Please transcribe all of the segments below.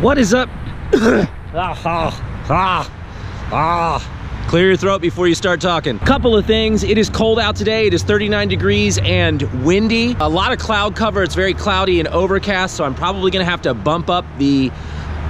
What is up? Clear your throat before you start talking. Couple of things. It is cold out today. It is 39 degrees and windy. A lot of cloud cover. It's very cloudy and overcast, so I'm probably gonna have to bump up the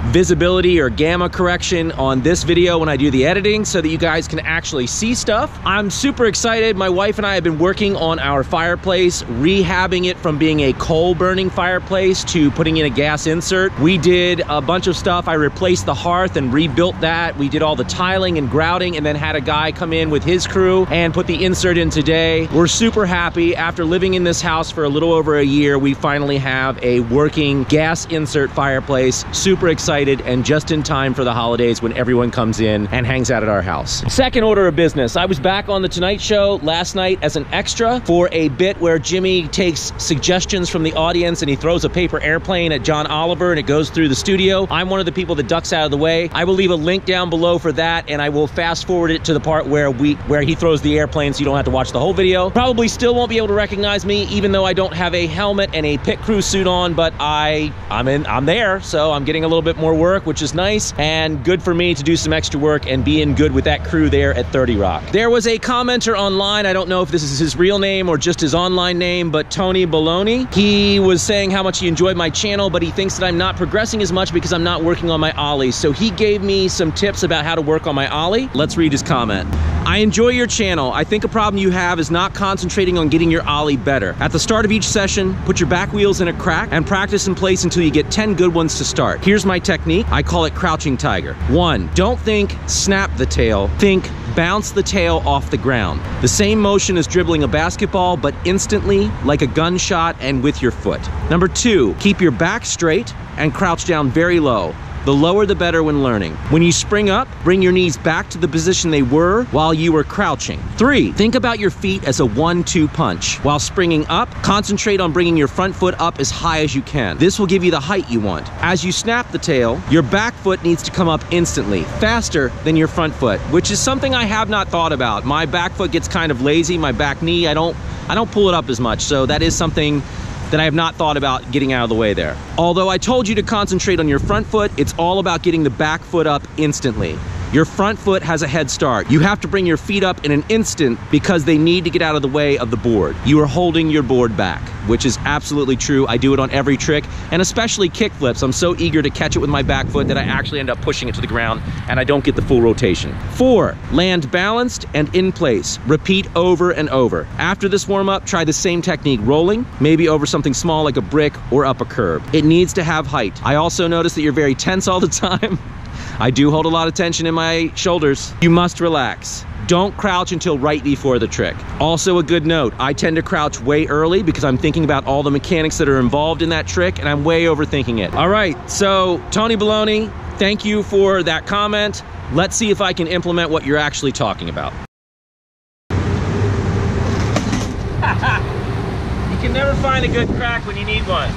visibility or gamma correction on this video when I do the editing so that you guys can actually see stuff. I'm super excited. My wife and I have been working on our fireplace, rehabbing it from being a coal burning fireplace to putting in a gas insert. We did a bunch of stuff. I replaced the hearth and rebuilt that. We did all the tiling and grouting and then had a guy come in with his crew and put the insert in today. We're super happy. After living in this house for a little over a year, we finally have a working gas insert fireplace. Super excited and just in time for the holidays when everyone comes in and hangs out at our house. Second order of business. I was back on The Tonight Show last night as an extra for a bit where Jimmy takes suggestions from the audience and he throws a paper airplane at John Oliver and it goes through the studio. I'm one of the people that ducks out of the way. I will leave a link down below for that, and I will fast forward it to the part where he throws the airplane so you don't have to watch the whole video. Probably still won't be able to recognize me even though I don't have a helmet and a pit crew suit on, but I'm there, so I'm getting a little bit more work, which is nice and good for me to do some extra work and be in good with that crew there at 30 Rock. There was a commenter online, I don't know if this is his real name or just his online name, but Tony Baloney. He was saying how much he enjoyed my channel, but he thinks that I'm not progressing as much because I'm not working on my ollies. So he gave me some tips about how to work on my ollie. Let's read his comment. I enjoy your channel. I think a problem you have is not concentrating on getting your ollie better. At the start of each session, put your back wheels in a crack and practice in place until you get 10 good ones to start. Here's my technique. I call it crouching tiger. 1, don't think snap the tail. Think bounce the tail off the ground. The same motion as dribbling a basketball, but instantly, like a gunshot and with your foot. Number 2, keep your back straight and crouch down very low. The lower the better when learning. When you spring up, bring your knees back to the position they were while you were crouching. 3, think about your feet as a 1-2 punch. While springing up, concentrate on bringing your front foot up as high as you can. This will give you the height you want. As you snap the tail, your back foot needs to come up instantly, faster than your front foot, which is something I have not thought about. My back foot gets kind of lazy, my back knee, I don't pull it up as much, so that is something that I have not thought about getting out of the way there. Although I told you to concentrate on your front foot, it's all about getting the back foot up instantly. Your front foot has a head start. You have to bring your feet up in an instant because they need to get out of the way of the board. You are holding your board back, which is absolutely true. I do it on every trick, and especially kick flips. I'm so eager to catch it with my back foot that I actually end up pushing it to the ground and I don't get the full rotation. 4, land balanced and in place. Repeat over and over. After this warm-up, try the same technique rolling, maybe over something small like a brick or up a curb. It needs to have height. I also notice that you're very tense all the time. I do hold a lot of tension in my shoulders. You must relax. Don't crouch until right before the trick. Also a good note, I tend to crouch way early because I'm thinking about all the mechanics that are involved in that trick and I'm way overthinking it. All right, so Tony Baloney, thank you for that comment. Let's see if I can implement what you're actually talking about. You can never find a good crack when you need one.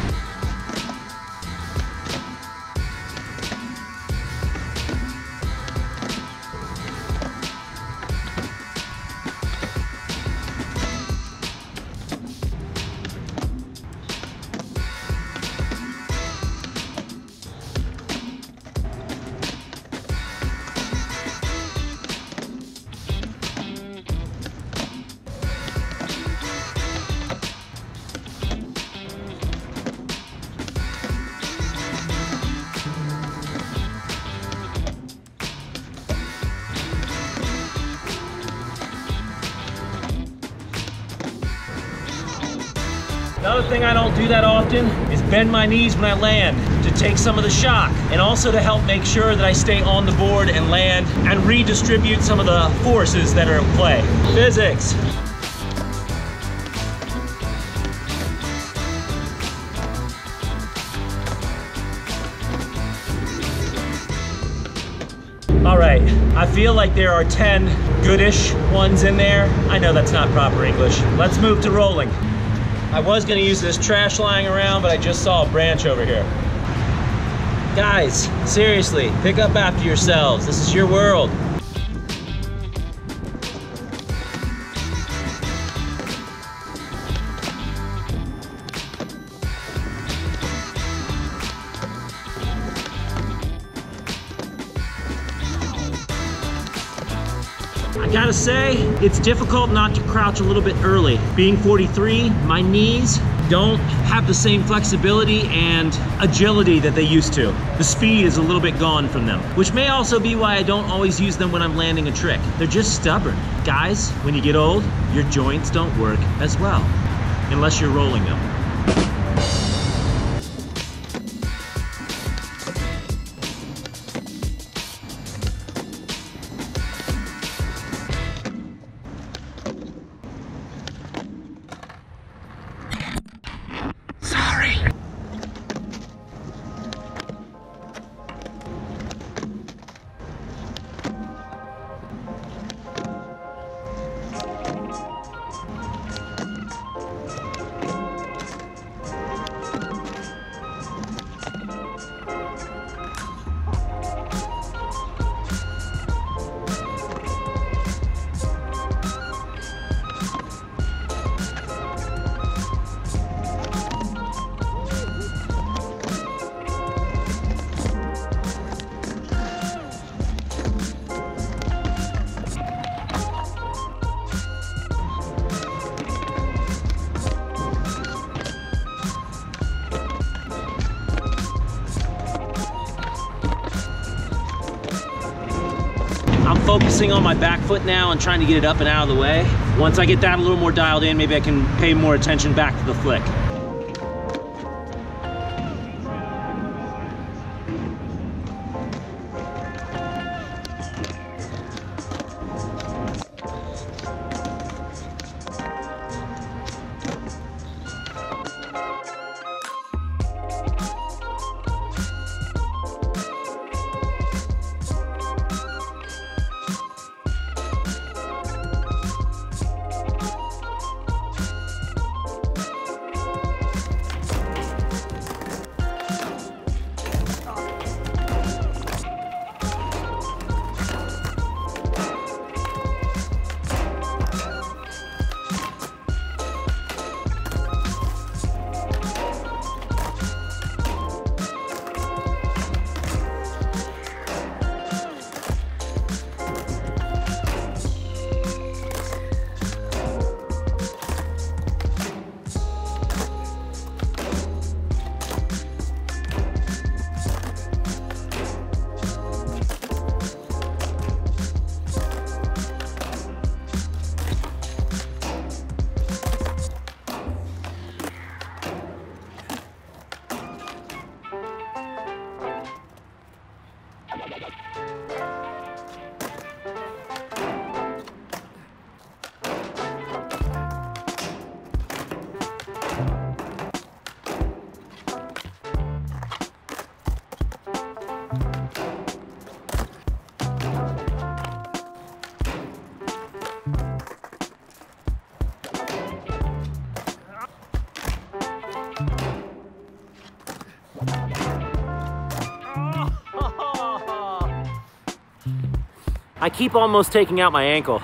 Another thing I don't do that often is bend my knees when I land to take some of the shock and also to help make sure that I stay on the board and land and redistribute some of the forces that are at play. Physics. All right, I feel like there are 10 goodish ones in there. I know that's not proper English. Let's move to rolling. I was gonna use this trash lying around, but I just saw a branch over here. Guys, seriously, pick up after yourselves. This is your world. I gotta say, it's difficult not to crouch a little bit early. Being 43, my knees don't have the same flexibility and agility that they used to. The speed is a little bit gone from them, which may also be why I don't always use them when I'm landing a trick. They're just stubborn. Guys, when you get old, your joints don't work as well, unless you're rolling them. I'm focusing on my back foot now and trying to get it up and out of the way. Once I get that a little more dialed in, maybe I can pay more attention back to the flick. I keep almost taking out my ankle.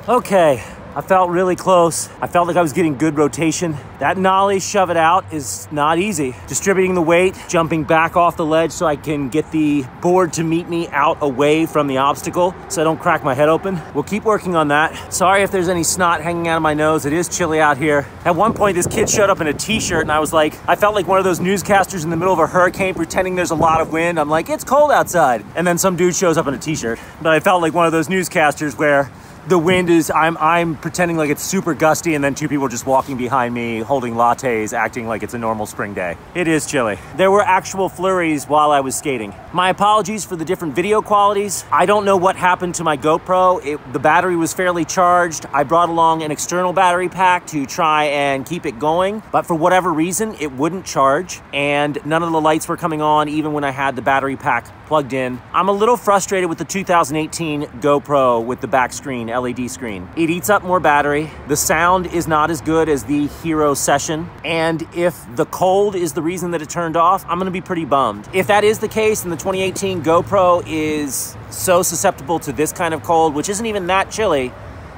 Okay, I felt really close. I felt like I was getting good rotation. That nollie shove it out is not easy. Distributing the weight, jumping back off the ledge so I can get the board to meet me out away from the obstacle so I don't crack my head open. We'll keep working on that. Sorry if there's any snot hanging out of my nose. It is chilly out here. At one point, this kid showed up in a t-shirt and I felt like one of those newscasters in the middle of a hurricane pretending there's a lot of wind. I'm like, it's cold outside. And then some dude shows up in a t-shirt. But I felt like one of those newscasters where The wind is, I'm pretending like it's super gusty, and then two people are just walking behind me holding lattes, acting like it's a normal spring day. It is chilly. There were actual flurries while I was skating. My apologies for the different video qualities. I don't know what happened to my GoPro. The battery was fairly charged. I brought along an external battery pack to try and keep it going, but for whatever reason, it wouldn't charge, and none of the lights were coming on even when I had the battery pack plugged in. I'm a little frustrated with the 2018 GoPro with the back screen, LED screen. It eats up more battery. The sound is not as good as the Hero Session. And if the cold is the reason that it turned off, I'm gonna be pretty bummed. If that is the case, then the 2018 GoPro is so susceptible to this kind of cold, which isn't even that chilly,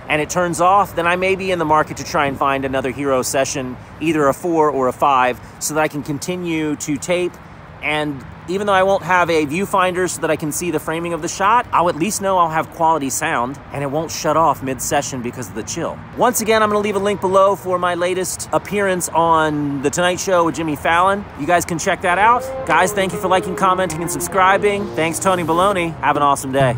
and it turns off, then I may be in the market to try and find another Hero Session, either a 4 or a 5, so that I can continue to tape. And even though I won't have a viewfinder so that I can see the framing of the shot, I'll at least know I'll have quality sound and it won't shut off mid-session because of the chill. Once again, I'm gonna leave a link below for my latest appearance on The Tonight Show with Jimmy Fallon. You guys can check that out. Guys, thank you for liking, commenting, and subscribing. Thanks, Tony Baloney. Have an awesome day.